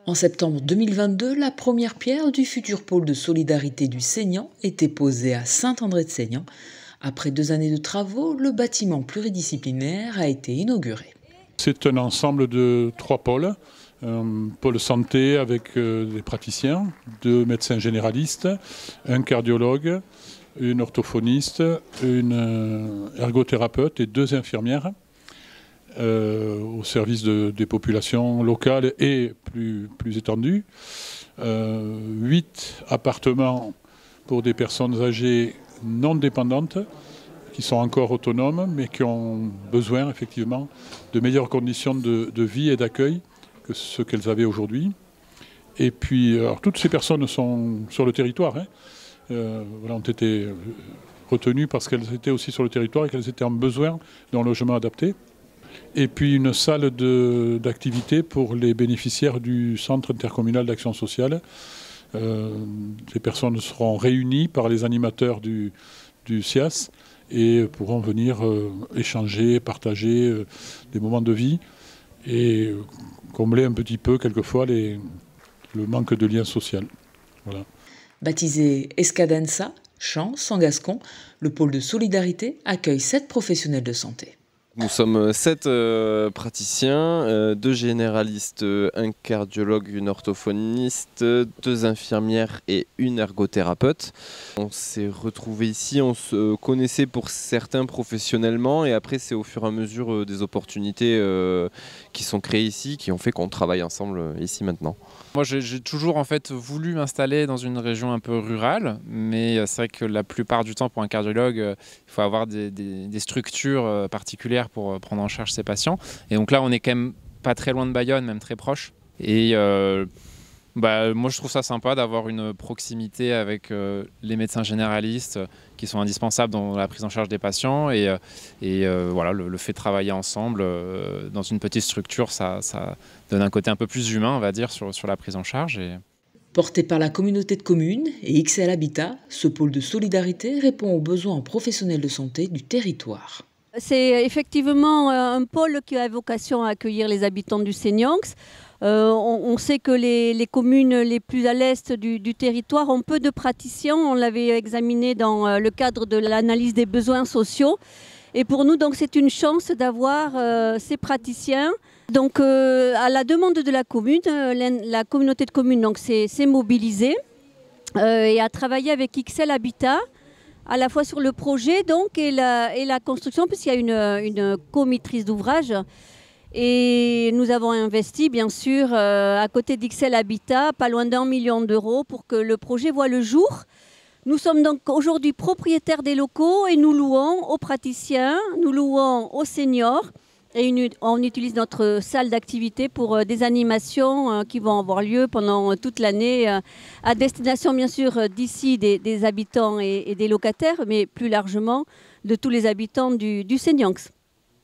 En septembre 2022, la première pierre du futur pôle de solidarité du Seignan était posée à Saint-André-de-Seignan. Après 2 années de travaux, le bâtiment pluridisciplinaire a été inauguré. C'est un ensemble de 3 pôles. Un pôle santé avec des praticiens, 2 médecins généralistes, un cardiologue, une orthophoniste, une ergothérapeute et 2 infirmières au service des populations locales et plus étendues. 8 appartements pour des personnes âgées non dépendantes qui sont encore autonomes mais qui ont besoin effectivement de meilleures conditions de vie et d'accueil que ce qu'elles avaient aujourd'hui. Et puis, alors, toutes ces personnes sont sur le territoire, ont été retenues parce qu'elles étaient aussi sur le territoire et qu'elles étaient en besoin d'un logement adapté. Et puis une salle d'activité pour les bénéficiaires du Centre intercommunal d'action sociale. Ces personnes seront réunies par les animateurs du CIAS et pourront venir échanger, partager des moments de vie et combler un petit peu quelquefois le manque de lien social. Voilà. Baptisé Escadenza, Chance, en gascon, le pôle de solidarité accueille 7 professionnels de santé. Nous sommes 7 praticiens, 2 généralistes, un cardiologue, une orthophoniste, 2 infirmières et une ergothérapeute. On s'est retrouvés ici, on se connaissait pour certains professionnellement et après c'est au fur et à mesure des opportunités qui sont créées ici qui ont fait qu'on travaille ensemble ici maintenant. Moi j'ai toujours en fait voulu m'installer dans une région un peu rurale, mais c'est vrai que la plupart du temps pour un cardiologue, il faut avoir des structures particulières pour prendre en charge ses patients. Et donc là on est quand même pas très loin de Bayonne, même très proche. Et moi je trouve ça sympa d'avoir une proximité avec les médecins généralistes qui sont indispensables dans la prise en charge des patients et voilà, le fait de travailler ensemble dans une petite structure, ça donne un côté un peu plus humain, on va dire, sur la prise en charge. Porté par la communauté de communes et XL Habitat, ce pôle de solidarité répond aux besoins professionnels de santé du territoire. C'est effectivement un pôle qui a vocation à accueillir les habitants du Seignan. On sait que les communes les plus à l'est du territoire ont peu de praticiens. On l'avait examiné dans le cadre de l'analyse des besoins sociaux. Et pour nous, donc, c'est une chance d'avoir ces praticiens. Donc, à la demande de la commune, la communauté de communes s'est mobilisée et a travaillé avec XL Habitat, à la fois sur le projet donc, et la construction, puisqu'il y a une co-maîtrise d'ouvrage. Et nous avons investi, bien sûr, à côté d'XL Habitat, pas loin d'1 million d'euros pour que le projet voie le jour. Nous sommes donc aujourd'hui propriétaires des locaux et nous louons aux praticiens, nous louons aux seniors. Et on utilise notre salle d'activité pour des animations qui vont avoir lieu pendant toute l'année à destination, bien sûr, d'ici des habitants et des locataires, mais plus largement de tous les habitants du Seignan.